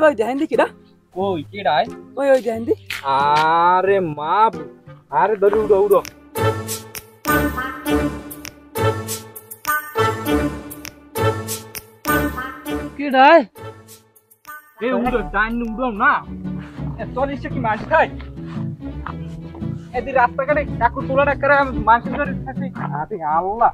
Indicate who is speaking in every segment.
Speaker 1: ভাই দেখেন দি কিডা
Speaker 2: কই কিডাই
Speaker 1: ওই দেখেন দি
Speaker 2: আরে মা আরে ধরে উড়ো উড়ো
Speaker 1: কিডাই
Speaker 2: এ উড়ো ডাইন উড়ো না এ চলিস কি মাছ খাই এদি রাস্তাঘাটে কাকু তোলাটা করে মাছ ধরে থাকি আরে আল্লাহ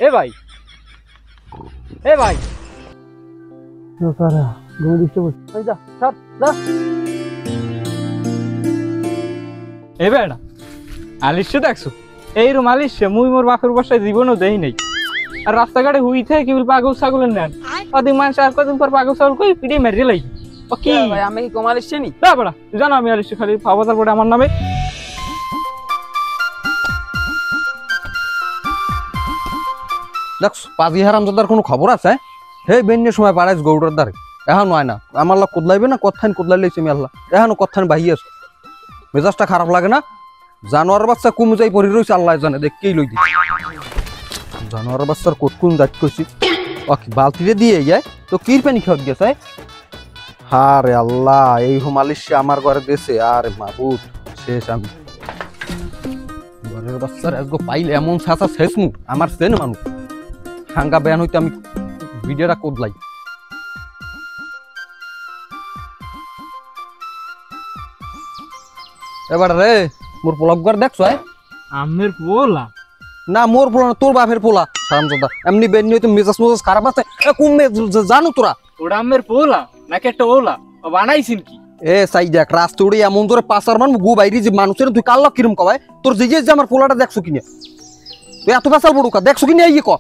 Speaker 2: এ ভাই এ ভাই
Speaker 1: নকারা ঘুম দিতে বস এই যা সব যা
Speaker 2: এ বেড়া আলিশ দেখছো এই রুম আলিশ মুই মোর বাপের বাসায় জীবনও দেই নাই আর রাস্তাঘাটে হুই থেকে কি পাগল ছাগলের নেন কদিন মানুষ আর কদিন পর পাগল ছাগল কই পিড়ে মেরে লাই ও কি
Speaker 1: ভাই আমি কি কমাল এসেনি
Speaker 2: না বড়া তুই জানো আমি আলিশ খালি ফাবাদার পড়ে আমার নামে
Speaker 3: দেখ পাজি হারামজাদার কোনো খবর আছে হে বেন্যের সময় পাড়াইছ গৌড়ার দ্বারে এখন হয় না আমার লাগ কোদলাইবে না কথান কোদলাই লইছি আমি আল্লাহ এখনো কথান বাহি আছে মেজাজটা খারাপ লাগে না জানোয়ার বাচ্চা কুম যাই পড়ি রয়েছে আল্লাহ জানে দেখকেই লই দিই জানোয়ার বাচ্চার কোন দায়িত্ব করছি বালতিতে দিয়ে যায় তো কির পানি খাওয়া গেছে হারে আল্লাহ এই হোমালিশে আমার ঘরে দেশে আরে মাবুদ শেষ আমি ঘরের বাচ্চার আজকে পাইলে এমন ছাঁচা শেষ মুখ আমার সেন মানুষ হাঙ্গা বেয়ান হইতে আমি ভিডিওটা কোদলাই এবার রে মোর পোলাপগার দেখছো
Speaker 2: আমের পোলা
Speaker 3: না মোর পোলা না তোর বাপের পোলা সারামজাদা এমনি বেনি হইতে মেজাজ মেজাজ খারাপ আছে কুমে জানো তোরা
Speaker 2: ওটা আমের পোলা নাকি একটা ওলা বানাইছিন কি
Speaker 3: এ সাই দেখ রাস্তা উড়ে এমন ধরে পাঁচার মান গু বাইরে যে মানুষের তুই কাল কিরম কবাই তোর যে আমার পোলাটা দেখছো কিনে তুই এত পেশাল বড়ুকা দেখছো কিনে ইয়ে ক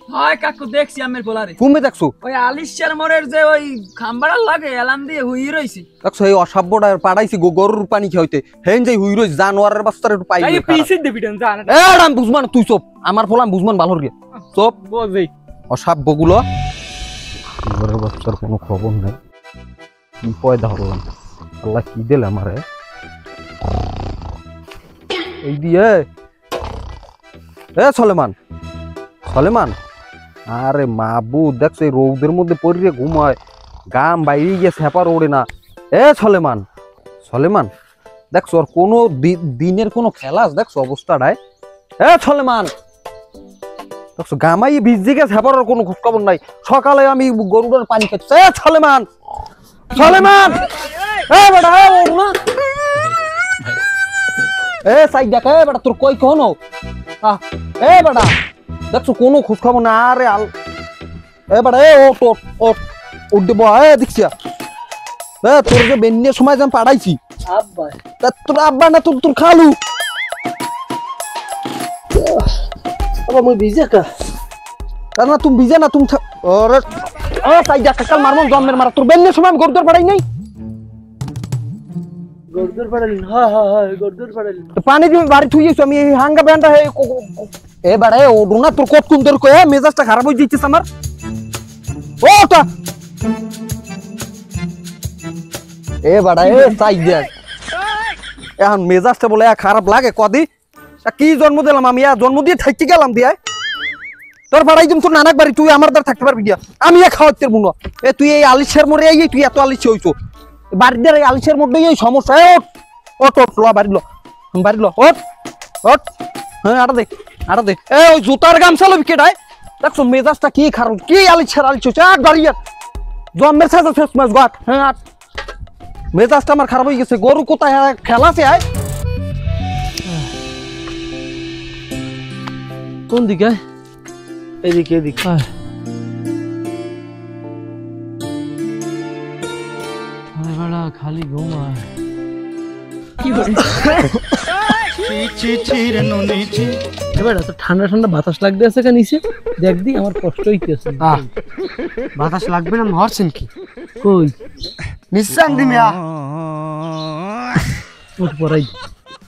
Speaker 1: হয় কাকু দেখছি আমের পোলারে
Speaker 3: কুমে দেখছো
Speaker 1: ওই আলিশার মোড়ের যে ওই খাম্বাড়া লাগে এলাম দিয়ে হুই রইছি
Speaker 3: দেখছো এই অসভ্যটা পাড়াইছি গরুর পানি খাইতে হেন যাই হুই রইছি জানোয়ারের বাচ্চার একটু পাই
Speaker 2: এই পিছে দিবি জান
Speaker 3: এ রাম বুঝমান তুই চপ আমার পোলাম বুঝমান ভালোর গে চপ
Speaker 2: বুঝি
Speaker 3: অসভ্যগুলো ঘরের বাচ্চার কোনো খবর নাই কি পয়দা হলাম আল্লাহ কি দিল আমারে এই দিয়ে এ সলেমান আরে মাবু দেখছো এই রৌদের মধ্যে পড়িয়ে ঘুমায় গাম বাইরে গিয়ে সেপার ওড়ে না এ সলেমান দেখছো আর কোনো দিনের কোনো খেলা দেখছো অবস্থাটায় এ সলেমান দেখছো গামাই ভিজে গেছে সেপার কোনো খোঁজখবর নাই সকালে আমি গরুটার পানি খাচ্ছি এ সলেমান এ বেটা ও না এ সাই দেখ এ বেটা তোর কই কোন এ বেটা দেখছো কোনো খোঁজ খবর না আরে এ বেটা এ ও দেব এ দেখছি এ তোর যে বেন্যের সময় যেন পাঠাইছি
Speaker 1: আব্বা
Speaker 3: তা তোর আব্বা না তোর খালু
Speaker 1: আবার মই ভিজে কা
Speaker 3: না তুমি ভিজে না তুমি ওরে ও সাই দেখ কাল মারমন জন্মের মারা তোর বেন্যের সময় আমি গরুটার পাঠাই নাই
Speaker 1: গর্দর পাড়ালি হ্যাঁ গর্দর পাড়ালি
Speaker 3: পানি দিয়ে বাড়ি থুইছো আমি এই হাঙ্গা ব্যান্ডা এ বাড়ে ও রুনা তোর কত কুন তোর কয়ে মেজাজটা খারাপ হয়ে যাচ্ছে আমার ওটা এ বাড়া এ চাই দেখ এখন মেজাজটা বলে খারাপ লাগে কদি কি জন্ম দিলাম আমি জন্ম দিয়ে থাকি গেলাম দিয়ে তোর বাড়াই দিম তোর নানাক বাড়ি তুই আমার দ্বারা থাকতে পারবি দিয়া আমি খাওয়াতে বুনো এ তুই এই আলিশের মোড়ে এই তুই এত আলিশ হইছো বাড়ি দিয়ে আলিশের মধ্যে এই সমস্যা ওট বাড়ি লো ওট হ্যাঁ আটা দে এ ওই জুতার গামছা লবি কেটায় দেখছো মেজাজটা কি খারাপ কি আলিশ হচ্ছে আট বাড়ি জন্মের সাথে শেষ মাস গাট হ্যাঁ আট মেজাজটা আমার খারাপ হয়ে গেছে গরু কোথায় খেলাছে আয়
Speaker 1: কোন দিকে এদিকে খালি ঘুমায় কি এবার ঠান্ডা বাতাস লাগতে আছে কেন নিচে দেখ দি আমার কষ্ট হইতেছে
Speaker 4: বাতাস লাগবে না মরছেন কি
Speaker 1: কই
Speaker 4: নিশ্চয় দিমিয়া
Speaker 1: ওঠ পড়াই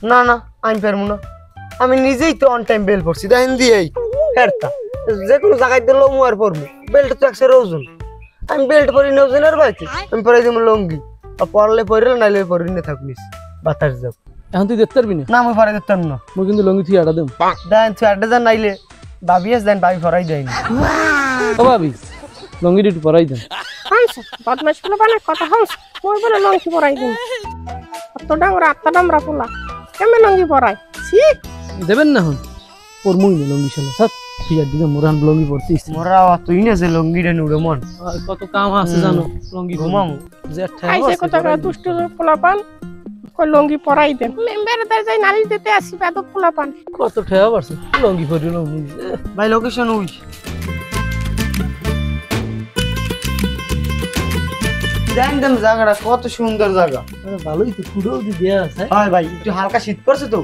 Speaker 4: না আমি পারবো না আমি নিজেই তো অন টাইম বেল পড়ছি দেখেন দিয়েই ফেরতা যে কোনো জায়গায় দিল মু আর পরবো বেল্ট তো একশো ওজন আমি বেল্ট পরি না ওজনের বাইতে আমি পরে দিব লঙ্গি আর পরলে পরে নাইলে পরে না থাকবিস বাতাস যাব
Speaker 5: এখন তুই দেখতে পারবি না
Speaker 4: না আমি পরে দিতাম না
Speaker 5: মই কিন্তু লঙ্গি থুই আটা দেম
Speaker 4: দেন তুই আড্ডা যান নাইলে ভাবি আস দেন ভাবি ফরাই দেয়নি
Speaker 5: ও ভাবি লঙ্গি একটু পরাই দেন
Speaker 6: হামসা বদমাশ পোলা বানা কথা হামস মই বলে লঙ্গি পরাই দিন অত ডাংরা আত্মা ডামরা পোলা কেমন লঙ্গি পরাই ছি
Speaker 5: দেবেন না হন ওর মুই না লঙ্গি শালা সব তুই আর দিকে মোরান লঙ্গি পরতিস
Speaker 4: মোরা তুই না যে লঙ্গিটা নুড়ে মন
Speaker 5: আর কত কাম আছে জানো লঙ্গি
Speaker 4: ঘুমাম
Speaker 5: জেট
Speaker 6: আইছে কত দুষ্ট পোলা পান কই লঙ্গি পরাই দেন মেম্বার দার যাই নালিশ দিতে আসি বেদব পোলা পান
Speaker 5: কত ঠেয়া পারছে লঙ্গি পরিল মুই
Speaker 4: ভাই লোকেশন উই দেন দেন জায়গাটা কত সুন্দর জায়গা
Speaker 5: আরে ভালোই তো কুড়ো দি দেয়া আছে
Speaker 4: হয় ভাই একটু হালকা শীত পড়ছে তো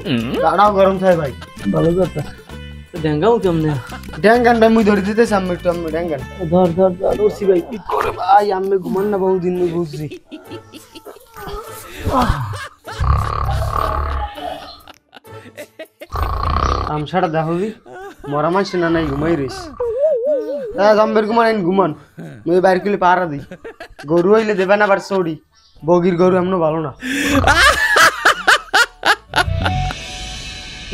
Speaker 4: গাড়াও গরম থাকে ভাই
Speaker 5: ভালো কথা ডেঙ্গাও কেমনে
Speaker 4: ড্যাঙ্গানটা মুই ধরে দিতেছি আমি একটু আমি ড্যাঙ্গান
Speaker 5: ধর ধর ধর ওরছি ভাই
Speaker 4: কি করে ভাই আমি ঘুমান না বহুদিন মুই বুঝছি আমসাটা দেখো দি মরা মানুষ না নাই ঘুমাই রইস জম্বের ঘুমান আইন ঘুমান মুই বাইর কিলে পাহারা দিই গরু হইলে দেবে না আবার চড়ি বগির গরু এমন ভালো না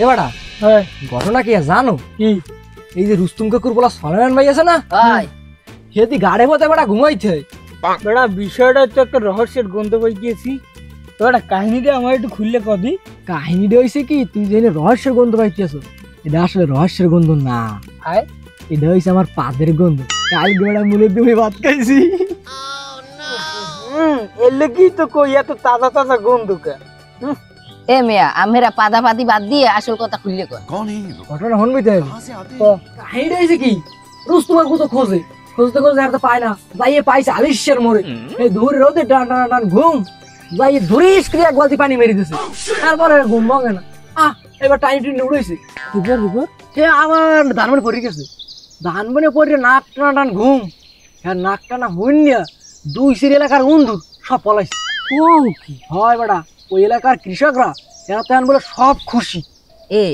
Speaker 7: এবারা
Speaker 5: হ্যাঁ
Speaker 7: ঘটনা কি জানো
Speaker 5: কি
Speaker 7: এই যে রুস্তুম কাকুর বলা সলেমান ভাই আছে না হেদি গাড়ে পথে বেড়া ঘুমাইছে
Speaker 2: বেড়া বিষয়টা তো একটা রহস্যের গন্ধ পাই গিয়েছি তো একটা কাহিনীটা আমার একটু খুললে কবি
Speaker 7: কাহিনীটা হয়েছে কি তুই যে রহস্যের গন্ধ পাইতেছ এটা আসলে রহস্যের গন্ধ না
Speaker 2: আয়
Speaker 7: এটা হয়েছে আমার পাদের গন্ধ কাল বেড়া মুলে তুমি ভাত খাইছি
Speaker 2: এলে কি তো কই এত তাজা তাজা গন্ধ কে
Speaker 8: এ মেয়া আমেরা পাদা পাতি বাদ দিয়ে আসল কথা খুললে কর
Speaker 7: ঘটনা শুনবি তো কাহিনীটা হয়েছে কি রুস্তুম কাকু তো খুঁজতে খুঁজতে আর তো পায় না যাইয়ে পাইছে আলিশের মোড়ে এই দূরে রোদে টান টান টান ঘুম যাইয়ে ধরিস করে এক বালতি পানি মেরে দিছে তারপরে ঘুম ভাঙে না এবার টাইম টিনে উড়েছে সে আমার ধানমনে পড়ে গেছে ধানমনে পড়ে নাক টানা টান ঘুম হ্যাঁ নাক টানা হইনিয়া দুই সির এলাকার উন্দুর সব পলাইছে ও কি হয় বেটা ওই এলাকার কৃষকরা এরা তো বলে সব খুশি
Speaker 8: এ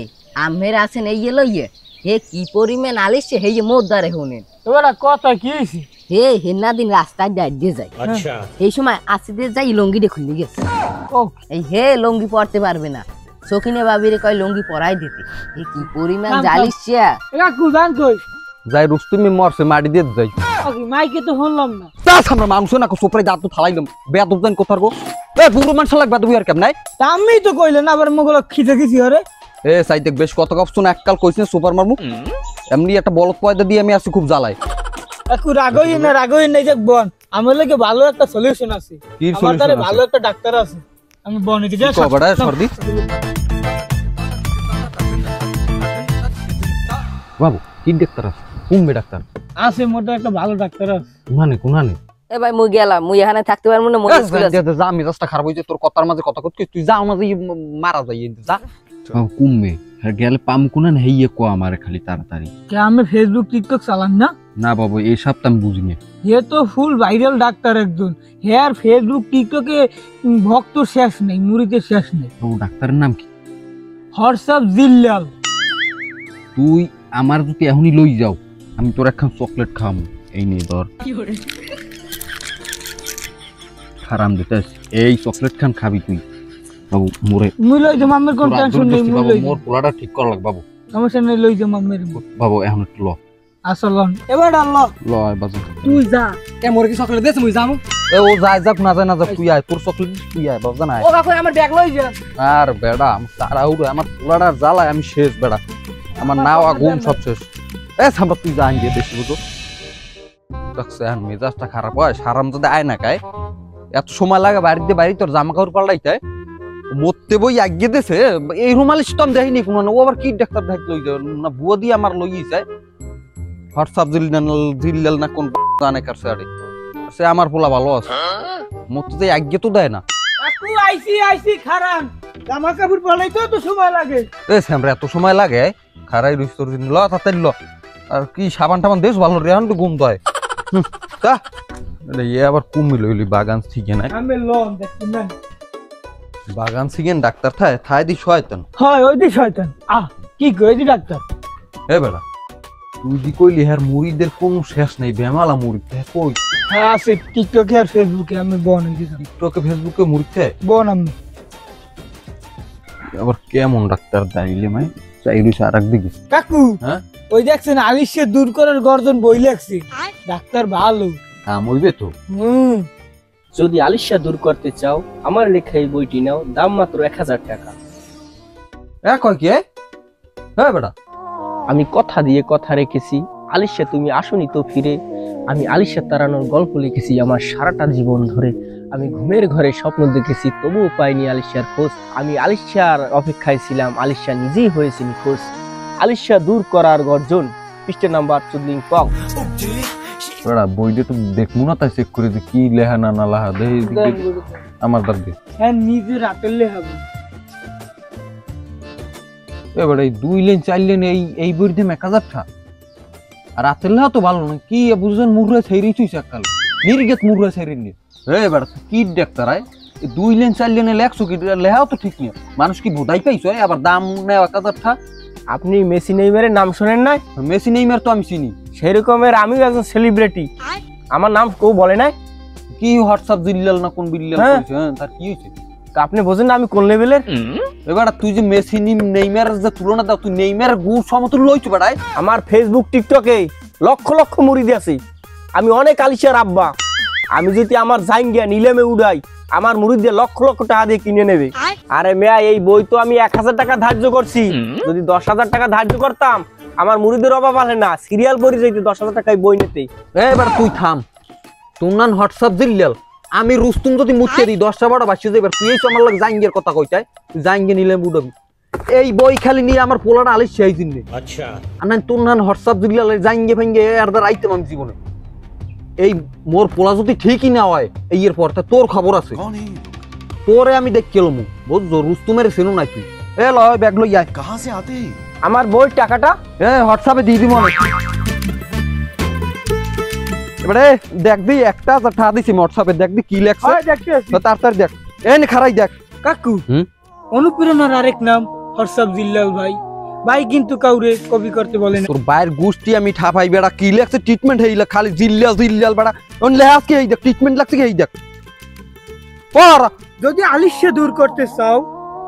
Speaker 8: আমের আছেন এই লইয়ে হে কি পরিমাণ আলিসছে হে মোর দ্বারে শুনেন
Speaker 2: তোরা কথা কি হয়েছে
Speaker 8: হে হেনা দিন রাস্তায় দিয়ে যায়
Speaker 2: আচ্ছা
Speaker 8: এই সময় আসিদের যাই লঙ্গিটা খুলে গেছে
Speaker 2: ও
Speaker 8: এই হে লঙ্গি পরতে পারবে না সখিনে বাবিরে কয় লঙ্গি পরাই দিতে এ কি পরিমাণ
Speaker 2: থাম, থাম।
Speaker 8: জালিসছে
Speaker 2: কাকু জান কই
Speaker 3: যাই রুস্তুমি মরছে মাটি দিয়ে যাই
Speaker 2: মাইকে তো শুনলাম না
Speaker 3: তা সামনে মানুষ না সোপরে দাঁত তো ফালাইলাম বেয়াদব জান কোথার গো এ বুড়ো মানুষ লাগবে তুই আর কেমন নাই
Speaker 2: তা আমি তো কইলে না আবার মগল খিদে গেছি আরে
Speaker 3: এ সাই দেখ বেশ কত কপছুন এককাল কইছিস না সুপার মারমু এমনি একটা বলদ পয়দা দিয়ে আমি আসি খুব জ্বালাই
Speaker 2: কাকু রাগই নাই দেখ বন আমার লাগে ভালো একটা সলিউশন আছে
Speaker 3: কি
Speaker 2: আমার
Speaker 3: solution
Speaker 2: দ্বারে
Speaker 3: আছে?
Speaker 2: ভালো একটা ডাক্তার আছে আমি বনে যা
Speaker 3: কবড়া সর্দি বাবু কি ডাক্তার আছে কুম্বে ডাক্তার
Speaker 2: আছে মোটা একটা ভালো ডাক্তার আছে
Speaker 3: কোনানে
Speaker 8: এ ভাই মুই গেলাম মুই এখানে থাকতে পারবো না মনে স্কুল আছে
Speaker 3: যা মেজাজটা খারাপ হয়েছে তোর কথার মাঝে কথা করছিস তুই যাও না যাই মারা যাই যা কুম্বে গেলে পাম কোনান হেইয়ে কো আমারে খালি তাড়াতাড়ি
Speaker 2: কে আমি ফেসবুক টিকটক চালান না
Speaker 3: না বাবু এই সপ্তাহ আমি বুঝিনি
Speaker 2: হে তো ফুল ভাইরাল ডাক্তার একজন হেয়ার ফেসবুক টিকটকে ভক্ত শেষ নেই মুড়িতে শেষ নেই
Speaker 3: বাবু ডাক্তারের নাম কি
Speaker 2: হোয়াটসঅ্যাপ জিল্লাল
Speaker 3: তুই আমার যদি এখনই লই যাও আমি তোর একখান চকলেট খাওয়াবো এই নিয়ে ধর হারাম দিতে এই চকলেট খান খাবি তুই বাবু মোরে
Speaker 2: মুই লই যাম আমার কোন টেনশন নেই মুই লই
Speaker 3: মোর পোলাটা ঠিক করা লাগ বাবু
Speaker 2: সমস্যা নেই লই যাম আমার
Speaker 3: বাবু এখন একটু ল
Speaker 2: আসলন এবার আল্লাহ
Speaker 3: ল বাজু
Speaker 7: তুই যা এ মোরে কি চকলেট দেছ মুই যামু
Speaker 3: এ ও যাই যাক না যায় না যাক তুই আয় তোর চকলেট তুই আয় বাবু জানা
Speaker 7: ও কাকু আমার ব্যাগ লই যা
Speaker 3: আর বেড়া আমি তাড়াহুড়ো আমার পোলাটার জ্বালায় আমি শেষ বেড়া আমার নাওয়া ঘুম সব শেষ এ সামরা তুই যা আনগে বেশি বুঝো দেখছে এখন মেজাজটা খারাপ হয় সারাম যদি আয় না কায় এত সময় লাগে বাড়ি তোর জামা কাপড় পাল্টাইতে মরতে বই আগিয়ে দিছে এই রুমালিশ তো আমি দেখিনি কোনো না ও আবার কি ডাক্তার দেখ লই যায় না বুয়া দিয়ে আমার লই যায় হোয়াটসঅ্যাপ জিল্লাল না কোন জানে কার সাড়ে সে আমার পোলা ভালো আছে মরতে যাই আগিয়ে তো দেয় না
Speaker 2: কাকু আইসি খারাপ জামা কাপড় পরাইতে তো সময় লাগে
Speaker 3: এ স্যামরা এত সময় লাগে খারাই রইস তোর দিন ল তাড়াতাড়ি ল আর কি সাবান টাবান দেশ ভালো রে এখন তো ঘুম দেয় তা এ আবার কুমিল হইলি বাগান থেকে নাই
Speaker 2: আমি লন দেখি না
Speaker 3: বাগান সিগেন ডাক্তার থায় দি শয়তান
Speaker 2: হয় ওই দি শয়তান কি কই দি ডাক্তার
Speaker 3: এ বেড়া তুই দি কইলি হ্যার মুড়িদের কোনো শেষ নেই বেমালা মুড়ি কই
Speaker 2: হ্যাঁ আছে টিকটকে আর ফেসবুকে আমি বনে গেছিলাম
Speaker 3: টিকটকে ফেসবুকে মুড়িতে
Speaker 2: বন আমি
Speaker 3: আবার কেমন ডাক্তার দাঁড়িয়ে মাই চাইরুছে আর একদিকে।
Speaker 5: কাকু
Speaker 3: হ্যাঁ
Speaker 5: ওই দেখছেন আলিশের দূর করার গর্জন বই লাগছে, ডাক্তার ভালো।
Speaker 3: কাম হইবে তো।
Speaker 9: যদি আলিশা দূর করতে চাও আমার লেখা এই বইটি নাও, দাম মাত্র 1000 টাকা।
Speaker 3: কয় কি হ্যাঁ বেটা,
Speaker 9: আমি কথা দিয়ে কথা রেখেছি, আলিশা তুমি আসনি তো ফিরে। আমি আলিশা তাড়ানোর গল্প লিখেছি আমার সারাটা জীবন ধরে। আমি ঘুমের ঘরে স্বপ্ন দেখেছি, তবুও পাইনি আলিশার খোঁজ। আমি আলিশার অপেক্ষায় ছিলাম, আলিশা নিজেই হয়েছে নিখোঁজ। আলিশা দূর করার গর্জন, পৃষ্ঠা নাম্বার 14
Speaker 3: বেটা বইটা তো দেখবো না, তাই চেক করে কি লেহা না না লাহা দে আমার দাগ দে।
Speaker 5: হ্যাঁ নিজে রাতের লেহাবো।
Speaker 3: এবার এই 2 লাইন 4 লাইন এই বইর দাম 1000 টাকা। আর রাতের লেহা তো ভালো না, কি বুঝছেন মুররা ছেড়ে তুই সকাল নির্গেত মুররা ছেড়ে নি। এবার কি ডাক্তার আয় 2 লাইন 4 লাইনে লেখছো কি লেহাও তো ঠিক নেই, মানুষ কি বোধাই পাইছো আবার দাম নেয় 1000 টাকা।
Speaker 9: আপনি মেসি নেইমারের নাম শোনেন না?
Speaker 3: মেসি নেইমার তো আমি চিনি,
Speaker 9: সেই রকমের আমিও একজন সেলিব্রিটি, আমার নাম কেউ বলে নাই।
Speaker 3: কি হোয়াটসঅ্যাপ জিল্লাল না কোন বিল্লাল কইছে? হ্যাঁ তার কি হইছে?
Speaker 9: আপনি বোঝেন না আমি কোন লেভেলের?
Speaker 3: এবার তুই যে মেসি নেইমার যে তুলনা দাও, তুই নেইমার গুড় সমতুল্য হইছো বেটাই।
Speaker 9: আমার ফেসবুক টিকটকে লক্ষ লক্ষ মুরিদ আছে, আমি অনেক আলিশার আব্বা। আমি যদি আমার জাইঙ্গা নিলামে উড়াই, আমার মুরিদ দিয়ে লক্ষ লক্ষ টাকা দিয়ে কিনে নেবে। আরে মেয়া এই বই তো আমি 1000 টাকা ধার্য করছি, যদি 10,000 টাকা ধার্য করতাম আমার মুরিদের অভাব আলে না, সিরিয়াল পড়ে যাইতে 10,000 টাকায় বই নিতে।
Speaker 3: এবার তুই থাম, তোর নাম হোয়াটসঅ্যাপ জিল্লাল, আমি রুস্তুম যদি মুচ্ছে দিই 10টা 12টা বাচ্চা যাবে, তুই এই আমার লাগে জাইঙ্গের কথা কইতাই, জাইঙ্গে নিলে উড়াবি। এই বই খালি নিয়ে আমার পোলাটা আলিস সেই দিন নেই। আচ্ছা আর না তোর নাম হোয়াটসঅ্যাপ জিল্লাল জাইঙ্গে ফেঙ্গে আর দ্বার আইতাম আমি জীবনে। এই মোর পোলা যদি ঠিকই না হয় এই এর পর, তোর খবর আছে, তোরে আমি দেখ কেলম বুঝছো, রুস্তুমের চেনো নাই তুই। এ লয় ব্যাগ লই আয়।
Speaker 10: কাহা সে আতে?
Speaker 9: আমার বই টাকাটা
Speaker 3: হোয়াটসঅ্যাপে দিয়ে দিব অনেক। এবারে দেখবি একটা ঠা দিছি হোয়াটসঅ্যাপে, দেখবি কি লেখছে তাড়াতাড়ি দেখ। এন খারাই দেখ।
Speaker 5: কাকু অনুপ্রেরণার আরেক নাম হরসাব জিল্লাল ভাই, ভাই কিন্তু কাউরে কপি করতে বলে না।
Speaker 3: তোর বাইরের গোষ্ঠী আমি ঠাপাই বেড়া, কি লেখছে ট্রিটমেন্ট হইলা খালি জিল্লাল জিল্লাল বেড়া, ওন লেহাজ কি এই দেখ ট্রিটমেন্ট লাগছে কি এই দেখ। পর
Speaker 5: যদি আলিশা দূর করতে চাও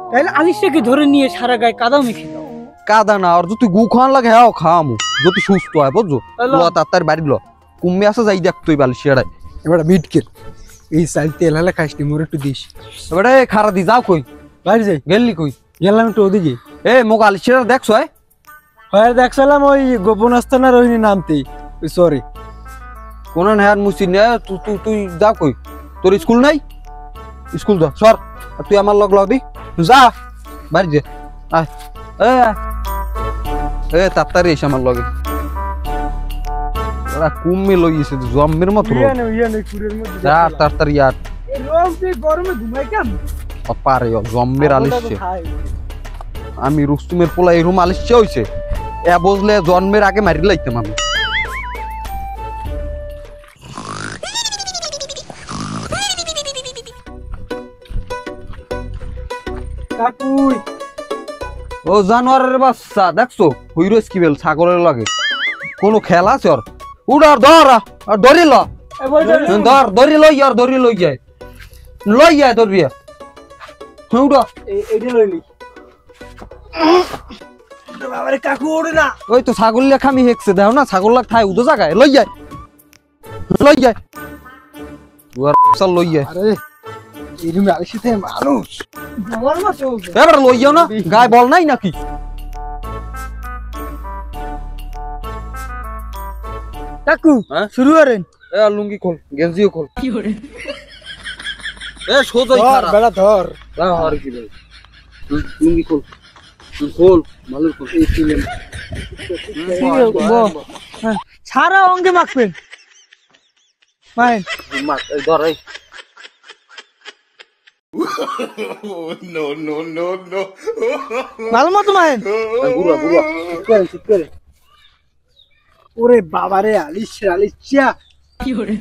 Speaker 5: তাহলে আলিশাকে ধরে নিয়ে সারা গায়ে কাদা মেখে দাও।
Speaker 3: কাদা না, আর যদি গু খাওয়ান লাগে হ্যাঁ খাওয়ামু, যদি সুস্থ হয় বুঝছো। তার বাড়ি ল কুম্মে আছে যাই দেখ তুই বালি শিয়াড়াই।
Speaker 5: এবার মিটকে এই সাইল তেল হলে খাইস মোর একটু দিস।
Speaker 3: এবারে খারা দি যাও কই
Speaker 5: বাইরে যাই
Speaker 3: গেলি কই?
Speaker 5: গেলাম একটু ওদিকে।
Speaker 3: মোক আলি শিয়াড়া দেখছো?
Speaker 5: হয় দেখছিলাম ওই গোপন আস্তানার ওই নামতেই। সরি
Speaker 3: কোন হ্যাঁ মুসি নে, তুই যা কই, তোর স্কুল নাই? স্কুল যা সর, তুই আমার লগ লাগবি, যা বাড়ি যা। এ তাড়াতাড়ি এসে আমার লগে। ওরা কুম্মে লইছে জম্মের মতো তাড়াতাড়ি আর
Speaker 5: গরমে ঘুমাই কেমন
Speaker 3: পারে জম্মের আলিশে। আমি রুস্তুমের পোলা এরকম আলিশে হইছে, এ বুঝলে জন্মের আগে মারি লাইতাম আমি। ও জানোয়ারের বাচ্চা দেখছো হুইরোস কি বেল ছাগলের লাগে কোন খেলা আছে? ওর উড়ার ধর আর ধরি ল, ধর ধরি লই আর ধরি লই যায় ধরবি উড়া
Speaker 5: এইটা লইলি। বাবারে কাকু ওড়ে না,
Speaker 3: ওই তো ছাগল লেখা আমি হেকছে দেখো না, ছাগল লাগ থাই উদো জায়গায় লই যায় উয়ার লই যায়।
Speaker 5: আরে এরকম আলিশে থেকে মানুষ যাওয়ার মতো
Speaker 3: এবার লই যাও না, গায়ে বল নাই নাকি?
Speaker 5: কাকু শুরু করেন।
Speaker 3: লুঙ্গি খোল, গেঞ্জিও খোল। সোজাই খারাপ
Speaker 5: বেড়া ধর
Speaker 3: আর কি ভাই, লুঙ্গি খোল খোল ভালো খোল। এই ছিলেন
Speaker 5: সারা অঙ্গে মাখবেন মাইন
Speaker 3: ধর এই
Speaker 5: ভালো মতো মাইন
Speaker 3: বুড়া
Speaker 5: ঠিক করে। ওরে বাবারে আলিশা কি করে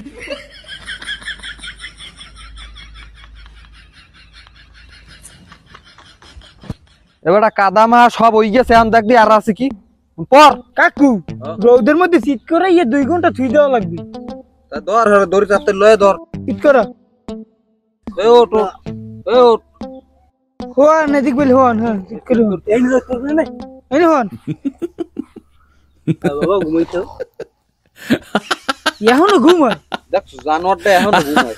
Speaker 3: এবার কাদামা সব হই গেছে, এখন দেখবি আর আছে কি পর।
Speaker 5: কাকু রোদের মধ্যে শীত করে 2 ঘন্টা থুই দেওয়া লাগবে।
Speaker 3: ধর দড়ি চাপতে লয়ে ধর
Speaker 5: শীত করা হন এদিক বলি হন হ্যাঁ এই না করবে না এই হন
Speaker 9: বাবা ঘুমাইতো
Speaker 5: এখনো ঘুমায়
Speaker 3: দেখছো জানোয়ারটা এখনো ঘুমায়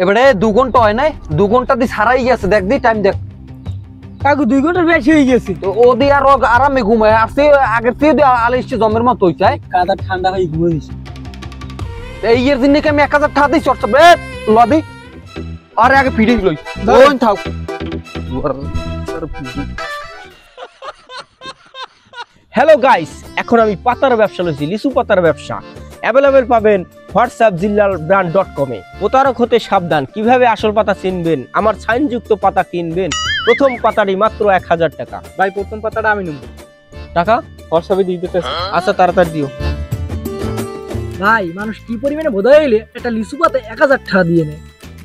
Speaker 3: এবারে 2 ঘন্টা হয় নাই 2 ঘন্টা দি সারাই গেছে দেখ দি টাইম দেখ
Speaker 5: কাকু 2 ঘন্টার বেশি হয়ে গেছে
Speaker 3: তো ও দি আর আরামে ঘুমায় আসছে আগের থেকে আলিশে জমের মতো হইছে
Speaker 7: কাদা ঠান্ডা হয়ে ঘুমিয়ে দিছে
Speaker 3: এই এর দিন আমি 1000 টাকা দিই চড়ছ বে লদি আরে আগে ফিডিং লই ওন থাক
Speaker 9: হ্যালো গাইস, এখন আমি পাতার ব্যবসা লইছি, লিচু পাতার ব্যবসা। অ্যাভেলেবেল পাবেন whatsappzillalbrand.com এ। প্রতারক হতে সাবধান। কিভাবে আসল পাতা চিনবেন, আমার সাইনযুক্ত পাতা কিনবেন, প্রথম পাতাটি মাত্র 1000 টাকা।
Speaker 2: ভাই প্রথম পাতাটা আমি নেব।
Speaker 9: টাকা
Speaker 2: হোয়াটসঅ্যাপে দিয়ে দিতেছি।
Speaker 9: আচ্ছা তাড়াতাড়ি দিও।
Speaker 7: ভাই মানুষ কি পরিমাণে বোধ হইলে একটা লিচু পাতা 1000 টাকা দিয়ে নেয়।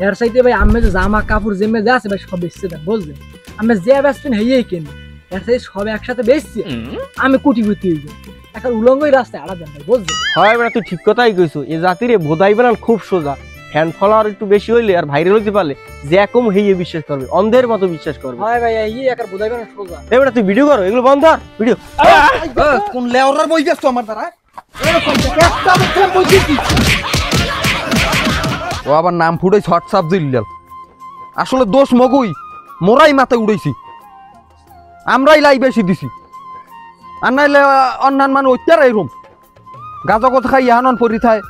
Speaker 7: এর সাইতে ভাই আমি যে জামা কাপড় জেমে যা আছে ভাই সব বেচছে দেন বুঝলেন। আমি যে বেচছেন হেয়েই কেন এর সাইতে সব একসাথে বেচছি আমি কোটিপতি হয়ে যাই। একটা উলঙ্গই রাস্তায় আড়া দেন ভাই বুঝলেন।
Speaker 9: হয় এবার তুই ঠিক কথাই কইছো। এই জাতিরে বোধাই বানান খুব সোজা। ফ্যান ফলোয়ার একটু বেশি হইলে আর ভাইরাল হইতে পারলে যে কম হেয়ে বিশ্বাস করবে, অন্ধের মতো বিশ্বাস করবে।
Speaker 7: হয় ভাই এই একার বোধাই বানান সোজা।
Speaker 9: এবার তুই ভিডিও করো, এগুলো বন্ধ কর ভিডিও।
Speaker 3: কোন লেওরার বই গেছো আমার দ্বারা ও আবার নাম ফুটাই হোয়াটসঅ্যাপ জিল্লাল। আসলে দোষ মগুই মোরাই মাথায় উড়াইছি, আমরাই লাই বেশি দিছি। আর নাইলে অন্যান্য মানে অত্যার এরকম গাজা কথা খাই এহান পরি থায়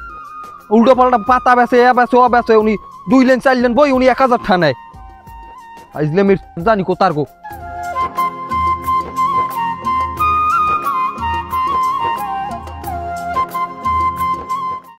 Speaker 3: উল্টো পাল্টা পাতা বেছে এ বেছে ও বেছে উনি 2 লেন 4 লেন বই উনি 1000 টাকা নেয়। আইজলে জানি কোতার গো।